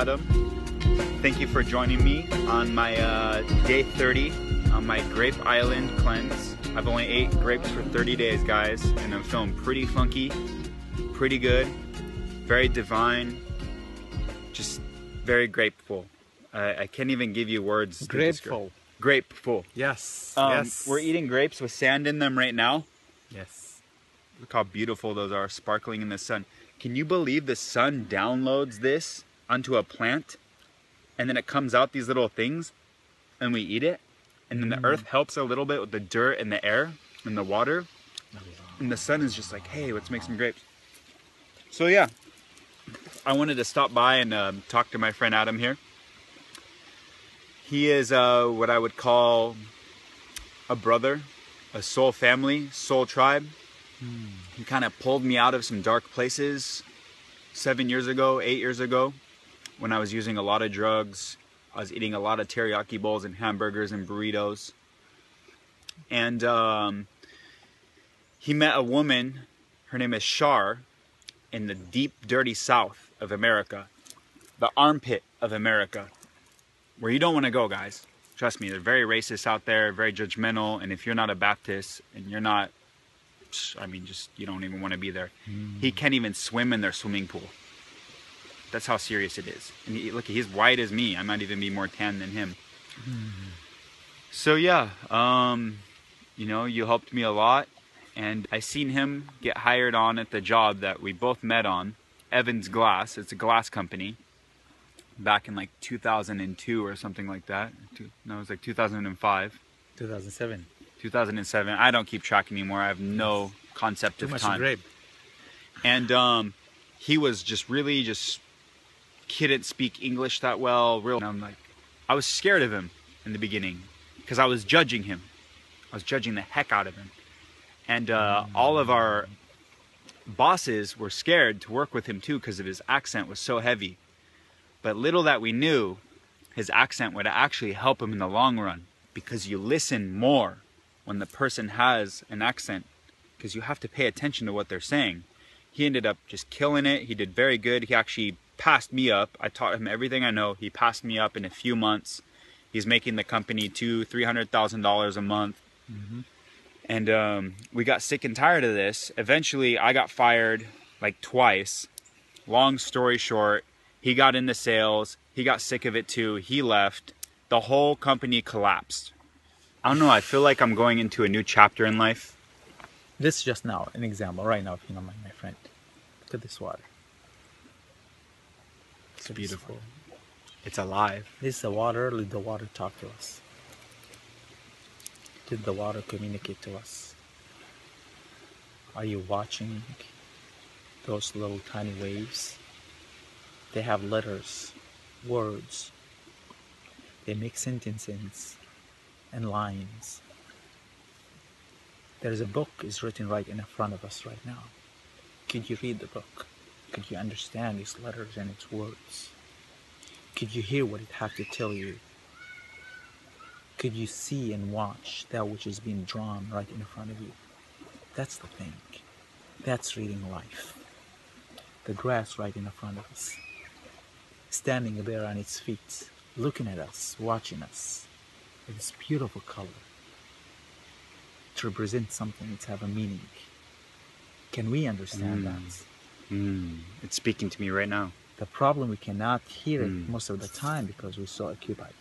Adam. Thank you for joining me on my day 30 on my grape island cleanse. I've only ate grapes for 30 days, guys, and I'm feeling pretty funky, pretty good, very divine, just very grateful. I can't even give you words. Grateful. Grateful. Yes. We're eating grapes with sand in them right now. Yes. Look how beautiful those are, sparkling in the sun. Can you believe the sun downloads this onto a plant, and then it comes out these little things, and we eat it, and then the earth helps a little bit with the dirt and the air and the water, and the sun is just like, hey, let's make some grapes. So yeah, I wanted to stop by and talk to my friend Adam here. He is what I would call a brother, a soul family, soul tribe. He kind of pulled me out of some dark places 7 years ago, 8 years ago, when I was using a lot of drugs. I was eating a lot of teriyaki bowls and hamburgers and burritos. And he met a woman, her name is Shar, in the deep, dirty south of America, the armpit of America, where you don't want to go, guys. Trust me, they're very racist out there, very judgmental, and if you're not a Baptist and you're not, I mean, just, you don't even want to be there. He can't even swim in their swimming pool. That's how serious it is. And look, he's white as me. I might even be more tan than him. So yeah, you know, you helped me a lot. And I seen him get hired on at the job that we both met on, Evans Glass. It's a glass company. Back in like 2002 or something like that. No, it was like 2005. 2007. 2007. I don't keep track anymore. I have no concept of time. Too much grape. And he was just really couldn't speak English that well. And I'm like, I was scared of him in the beginning because I was judging him. I was judging the heck out of him. And all of our bosses were scared to work with him too because of his accent was so heavy. But little that we knew, his accent would actually help him in the long run, because you listen more when the person has an accent, because you have to pay attention to what they're saying. He ended up just killing it. He did very good. He actually passed me up. I taught him everything I know. He passed me up in a few months. He's making the company $200,000-$300,000 a month. And we got sick and tired of this. Eventually, I got fired like twice. Long story short, he got into sales. He got sick of it too. He left. The whole company collapsed. I don't know. I feel like I'm going into a new chapter in life. This is just now an example. Right now, if you don't mind, my friend. Look at this water. It's beautiful. It's alive. This is the water. Let the water talk to us. Did the water communicate to us? Are you watching those little tiny waves? They have letters, words. They make sentences and lines. There's a book is written right in front of us right now. Could you read the book? Could you understand its letters and its words? Could you hear what it had to tell you? Could you see and watch that which is being drawn right in front of you? That's the thing. That's reading life. The grass right in front of us, standing there on its feet, looking at us, watching us, with this beautiful color. To represent something, to have a meaning. Can we understand that? It's speaking to me right now. The problem, we cannot hear it most of the time because we're so occupied.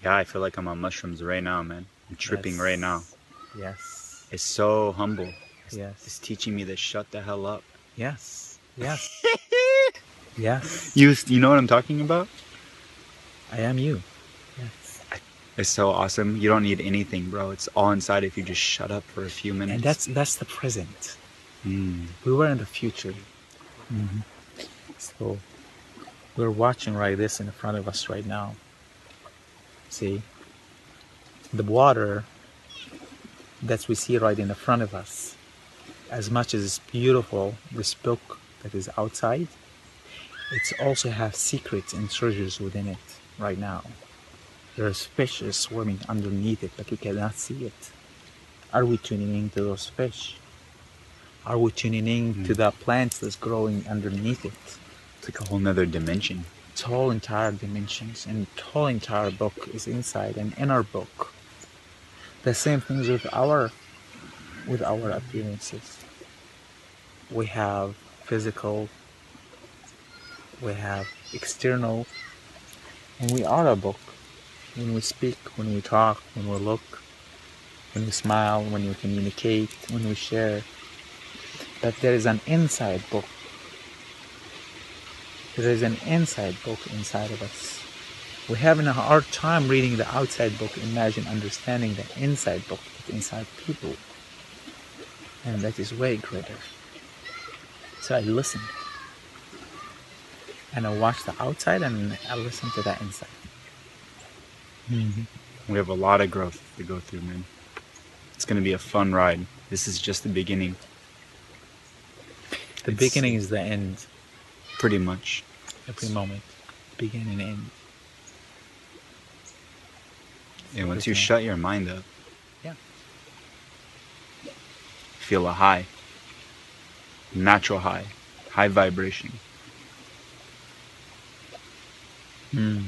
Yeah, I feel like I'm on mushrooms right now, man. I'm tripping right now. Yes. It's so humble. Yes. It's teaching me to shut the hell up. Yes. Yes. Yes. You know what I'm talking about? I am you. Yes. It's so awesome. You don't need anything, bro. It's all inside if you just shut up for a few minutes. And that's the present. We were in the future. So we're watching right this in front of us right now. See? The water that we see right in the front of us, as much as it's beautiful, this book that is outside, it also has secrets and treasures within it right now. There's fish swimming underneath it, but we cannot see it. Are we tuning into those fish? Are we tuning in to the plants that's growing underneath it? It's like a whole nother dimension. Its whole entire dimensions and its whole entire book is inside an inner book. The same things with our appearances. We have physical, we have external, and we are a book. When we speak, when we talk, when we look, when we smile, when we communicate, when we share. But there is an inside book. There is an inside book inside of us. We're having a hard time reading the outside book. Imagine understanding the inside book inside people. And that is way greater. So I listened. And I watched the outside and I listened to the inside. We have a lot of growth to go through, man. It's going to be a fun ride. This is just the beginning. The beginning is the end. Pretty much. Every moment. Beginning and end. And once you shut your mind up, Yeah. feel a high. Natural high. High vibration. We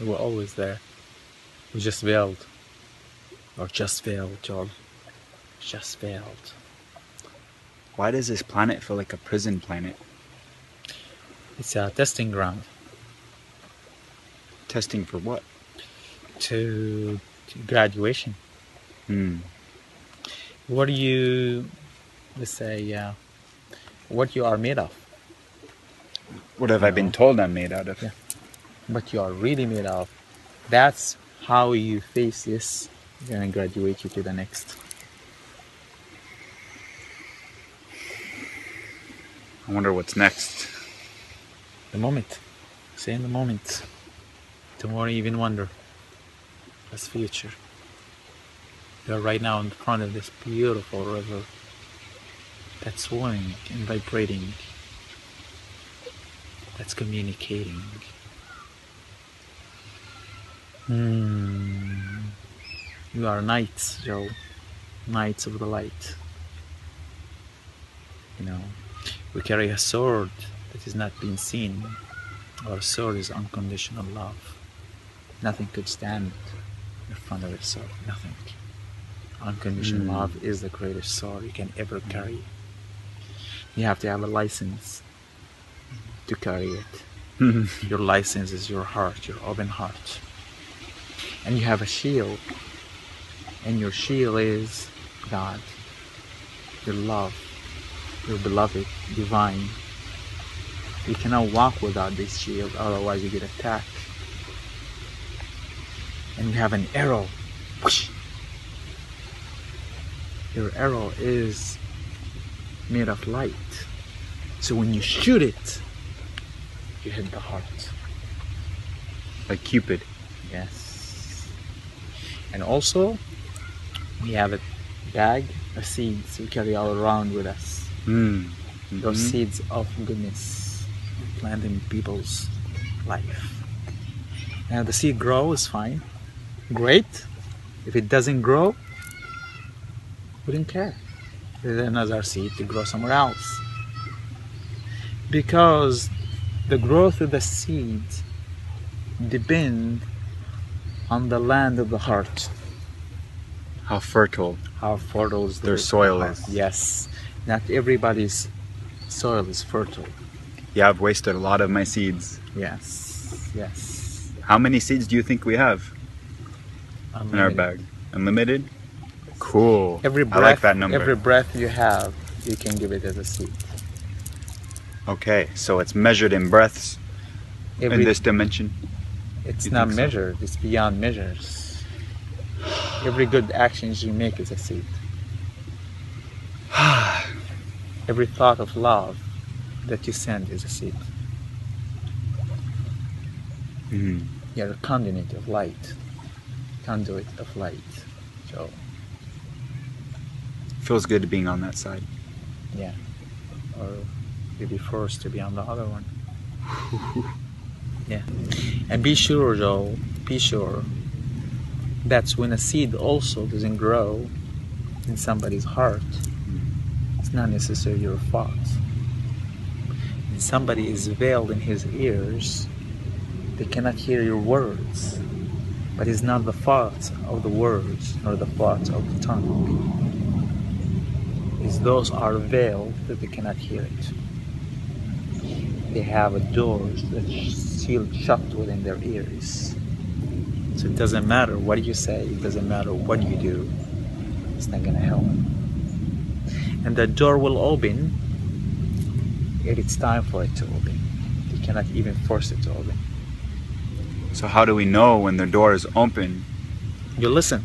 were always there. We just failed. Or just failed, Joel. Just failed. Why does this planet feel like a prison planet? It's a testing ground Testing for what? to graduation. What do you, let's say, what you are made of. What have I been told I'm made out of? Yeah. What you are really made of. That's how you face this. We're going to graduate you to the next. I wonder what's next. The moment. Stay in the moment. Don't even wonder. That's future. You're right now in front of this beautiful river that's flowing and vibrating. That's communicating. You are knights, Joe. Knights of the light. You know, we carry a sword that is not being seen. Our sword is unconditional love. Nothing could stand in front of its sword. Nothing. Unconditional love is the greatest sword you can ever carry. You have to have a license to carry it. Your license is your heart, your open heart. And you have a shield. And your shield is God. Your love. Your beloved, divine. You cannot walk without this shield, otherwise you get attacked. And you have an arrow. Whoosh. Your arrow is made of light. So when you shoot it, you hit the heart. Like Cupid. Yes. And also, we have a bag of seeds we carry all around with us. Those seeds of goodness planted in people's life. Now the seed grows fine. Great. If it doesn't grow, we don't care. There's another seed to grow somewhere else. Because the growth of the seeds depend on the land of the heart. How fertile How fertile is their soil is. Yes. Not everybody's soil is fertile. Yeah, I've wasted a lot of my seeds. Yes. Yes. How many seeds do you think we have in our bag? Unlimited? Cool. Every breath, I like that number. Every breath you have, you can give it as a seed. Okay, so it's measured in breaths in this dimension. It's You not think so? measured. It's beyond measures. Every good actions you make is a seed. Every thought of love that you send is a seed. You're a conduit of light. Conduit of light. So, Feels good being on that side. yeah. Or maybe forced to be on the other one. Yeah. And be sure, Joe, be sure that's when a seed also doesn't grow in somebody's heart, it's not necessarily your fault. When somebody is veiled in his ears, They cannot hear your words. But it's not the fault of the words nor the fault of the tongue. It's those are veiled that they cannot hear it. They have doors that sealed shut within their ears. So it doesn't matter what you say, it doesn't matter what you do, it's not gonna help. And the door will open if it's time for it to open. You cannot even force it to open. So how do we know when the door is open? You listen.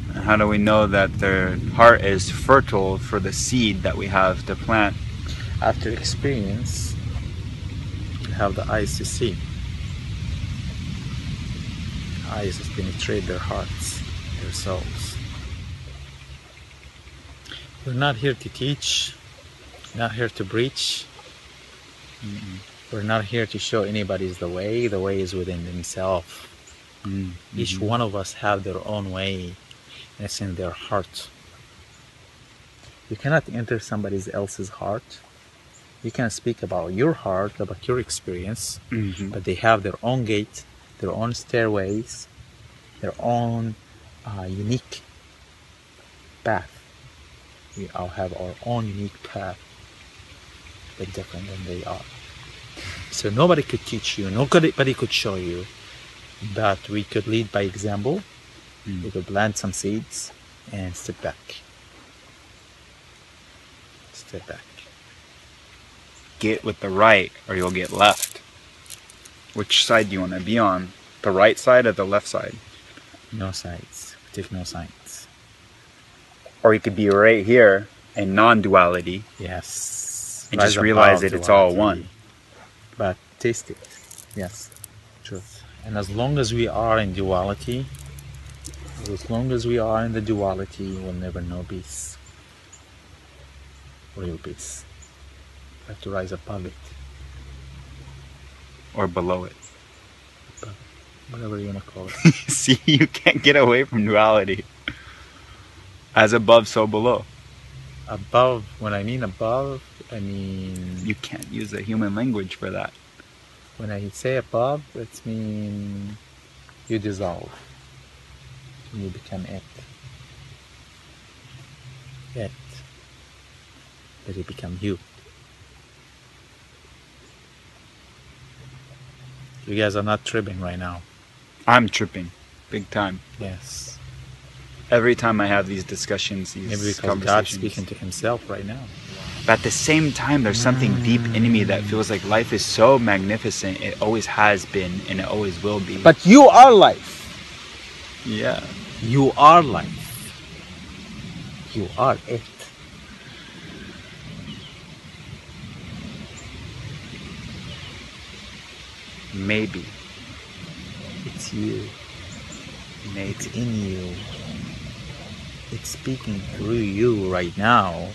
And how do we know that their heart is fertile for the seed that we have to plant? After experience, you have the eyes to see. Eyes that penetrate their hearts, their souls. We're not here to teach, not here to preach. We're not here to show anybody's the way is within themselves. Each one of us have their own way, and it's in their heart. You cannot enter somebody else's heart. You can speak about your heart, about your experience, but they have their own gate, their own stairways, their own unique path. We all have our own unique path, but different than they are. So nobody could teach you, nobody could show you, but we could lead by example. We could plant some seeds and step back. Step back. Get with the right or you'll get left. Which side do you want to be on? The right side or the left side? No sides. We take no sides. Or you could be right here in non-duality. Yes. And just realize that it's all one. But taste it. Yes. Truth. And as long as we are in duality, as long as we are in the duality, we'll never know peace. Real peace. We have to rise above it. Or below it. Whatever you want to call it. See, you can't get away from duality. As above, so below. Above, when I mean above, I mean... You can't use the human language for that. When I say above, it means you dissolve. You become it. It. That you become you. You guys are not tripping right now. I'm tripping. Big time. Yes. Every time I have these discussions, these Maybe because conversations. God's speaking to himself right now. But at the same time, there's something deep in me that feels like life is so magnificent. It always has been, and it always will be. But you are life. Yeah. You are life. You are it. Maybe. It's you. Maybe. It's in you. It's speaking through you right now.